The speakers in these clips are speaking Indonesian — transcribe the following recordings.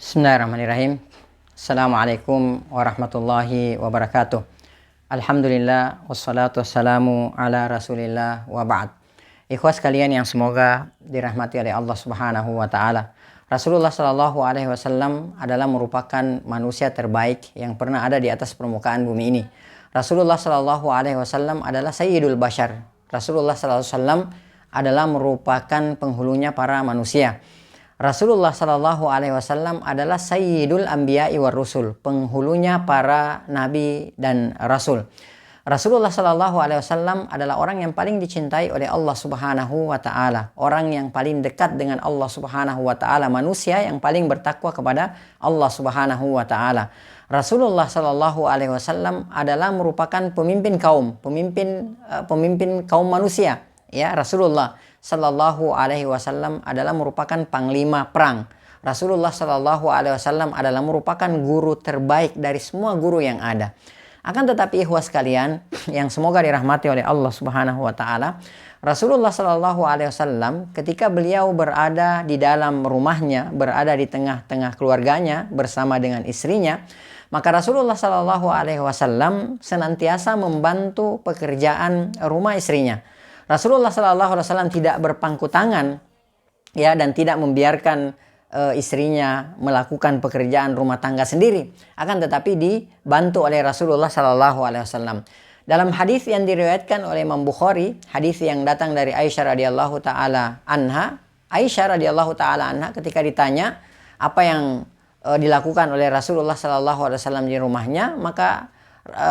Bismillahirrahmanirrahim. Assalamualaikum warahmatullahi wabarakatuh. Alhamdulillah wassalatu wassalamu ala Rasulillah wa ba'd. Ikhwas sekalian yang semoga dirahmati oleh Allah Subhanahu wa taala. Rasulullah Shallallahu alaihi wasallam adalah merupakan manusia terbaik yang pernah ada di atas permukaan bumi ini. Rasulullah Shallallahu alaihi wasallam adalah sayyidul bashar. Rasulullah Shallallahu alaihi wasallam adalah merupakan penghulunya para manusia. Rasulullah Shallallahu alaihi wasallam adalah sayyidul anbiya'i war rusul, penghulunya para nabi dan rasul. Rasulullah Shallallahu alaihi wasallam adalah orang yang paling dicintai oleh Allah Subhanahu wa taala, orang yang paling dekat dengan Allah Subhanahu wa taala, manusia yang paling bertakwa kepada Allah Subhanahu wa taala. Rasulullah Shallallahu alaihi wasallam adalah merupakan pemimpin kaum manusia. Ya, Rasulullah Sallallahu alaihi wasallam adalah merupakan panglima perang. Rasulullah Sallallahu alaihi wasallam adalah merupakan guru terbaik dari semua guru yang ada. Akan tetapi ikhwas sekalian yang semoga dirahmati oleh Allah Subhanahu wa taala, Rasulullah Sallallahu alaihi wasallam ketika beliau berada di dalam rumahnya, berada di tengah-tengah keluarganya bersama dengan istrinya, maka Rasulullah Sallallahu alaihi wasallam senantiasa membantu pekerjaan rumah istrinya. Rasulullah Shallallahu alaihi wasallam tidak berpangku tangan, ya, dan tidak membiarkan istrinya melakukan pekerjaan rumah tangga sendiri, akan tetapi dibantu oleh Rasulullah Shallallahu alaihi wasallam. Dalam hadis yang diriwayatkan oleh Imam Bukhari, hadis yang datang dari Aisyah radhiyallahu taala anha, Aisyah radhiyallahu taala anha ketika ditanya apa yang dilakukan oleh Rasulullah Shallallahu alaihi wasallam di rumahnya, maka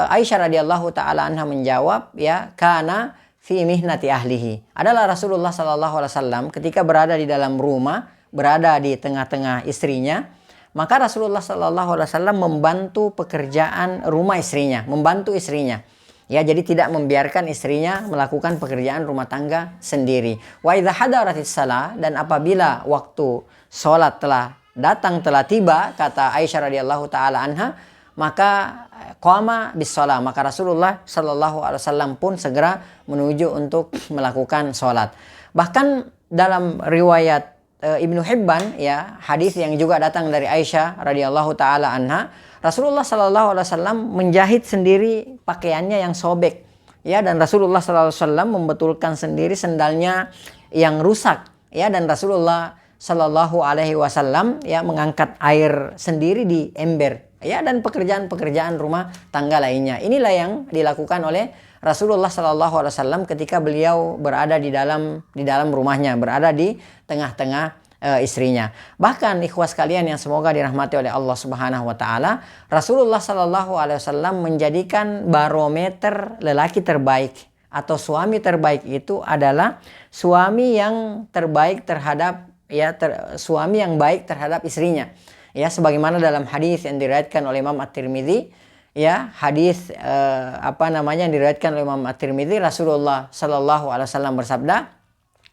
Aisyah radhiyallahu taala anha menjawab, ya, kana fi mihnati ahlihi. Adalah Rasulullah Sallallahu alaihi wasallam ketika berada di dalam rumah, berada di tengah-tengah istrinya, maka Rasulullah Sallallahu alaihi wasallam membantu pekerjaan rumah istrinya, membantu istrinya. Ya, jadi tidak membiarkan istrinya melakukan pekerjaan rumah tangga sendiri. Wa idza hadaratis shalah, dan apabila waktu salat telah datang, telah tiba, kata Aisyah radhiyallahu taala anha, maka qama bis shalah, maka Rasulullah Shallallahu alaihi wasallam pun segera menuju untuk melakukan sholat. Bahkan dalam riwayat Ibnu Hibban, ya, hadis yang juga datang dari Aisyah radhiyallahu taala anha, Rasulullah Shallallahu alaihi wasallam menjahit sendiri pakaiannya yang sobek, ya, dan Rasulullah Shallallahu alaihi wasallam membetulkan sendiri sendalnya yang rusak, ya, dan Rasulullah Shallallahu alaihi wasallam, ya, mengangkat air sendiri di ember, ya, dan pekerjaan-pekerjaan rumah tangga lainnya. Inilah yang dilakukan oleh Rasulullah Shallallahu alaihi wasallam ketika beliau berada di dalam rumahnya, berada di tengah-tengah istrinya. Bahkan ikhwas kalian yang semoga dirahmati oleh Allah Subhanahu wa taala, Rasulullah Shallallahu alaihi wasallam menjadikan barometer lelaki terbaik atau suami terbaik itu adalah suami yang terbaik terhadap, ya, suami yang baik terhadap istrinya. Ya, sebagaimana dalam hadis yang diriwayatkan oleh Imam At-Tirmidzi, ya, hadis yang diriwayatkan oleh Imam At-Tirmidzi, Rasulullah Shallallahu alaihi wasallam bersabda,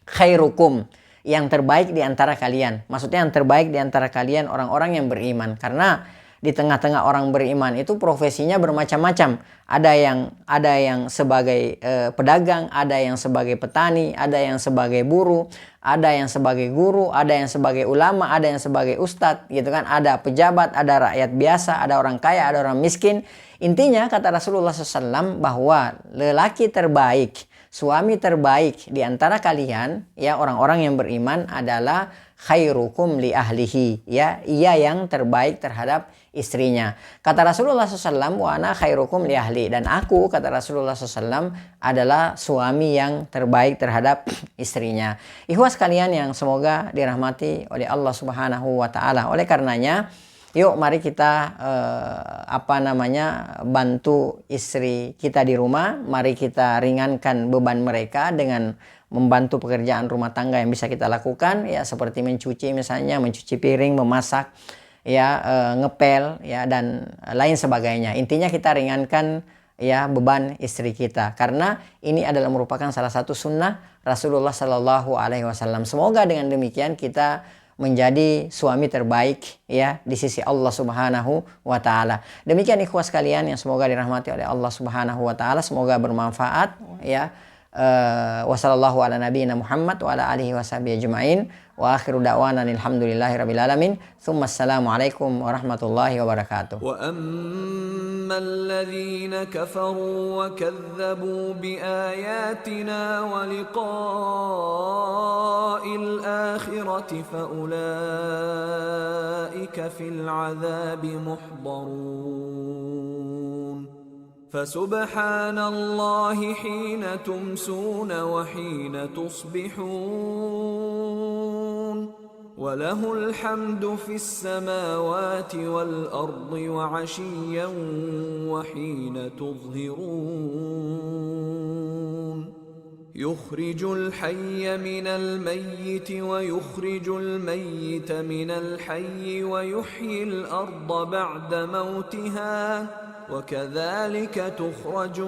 khairukum, yang terbaik di antara kalian. Maksudnya yang terbaik di antara kalian orang-orang yang beriman, karena di tengah-tengah orang beriman itu profesinya bermacam-macam. Ada yang sebagai pedagang, ada yang sebagai petani, ada yang sebagai buruh, ada yang sebagai guru, ada yang sebagai ulama, ada yang sebagai ustadz, gitu kan. Ada pejabat, ada rakyat biasa, ada orang kaya, ada orang miskin. Intinya kata Rasulullah SAW bahwa lelaki terbaik, suami terbaik di antara kalian, ya, orang-orang yang beriman adalah khairukum li ahlihi, ya, ia yang terbaik terhadap istrinya. Kata Rasulullah SAW, wa ana khairukum li ahli, dan aku, kata Rasulullah SAW, adalah suami yang terbaik terhadap istrinya. Ikhwas kalian yang semoga dirahmati oleh Allah Subhanahu wa taala. Oleh karenanya, yuk mari kita bantu istri kita di rumah. Mari kita ringankan beban mereka dengan membantu pekerjaan rumah tangga yang bisa kita lakukan, ya, seperti mencuci misalnya, mencuci piring, memasak, ya, ngepel, ya, dan lain sebagainya. Intinya kita ringankan, ya, beban istri kita, karena ini adalah merupakan salah satu sunnah Rasulullah Shallallahu alaihi wasallam. Semoga dengan demikian kita menjadi suami terbaik, ya, di sisi Allah Subhanahu wa taala. Demikian ikhwas kalian yang semoga dirahmati oleh Allah Subhanahu wa taala, semoga bermanfaat, ya. Wassallallahu ala nabiyyina Muhammad wa ala alihi washabihi ajma'in. Wa akhiru da'wana alhamdulillahi rabbil alamin. Tsumma assalamu alaikum warahmatullahi wabarakatuh. Wa ammal ladzina kafaru wa kadzdzabu bi ayatina wa liqa'il akhirati fa ulaika fil 'adzabi muhdarun. فسبحان الله حين تمسون وحين تصبحون وله الحمد في السماوات والأرض وعشيا وحين تظهرون يخرج الحي من الميت ويخرج الميت من الحي ويحيي الأرض بعد موتها وكذلك تخرجون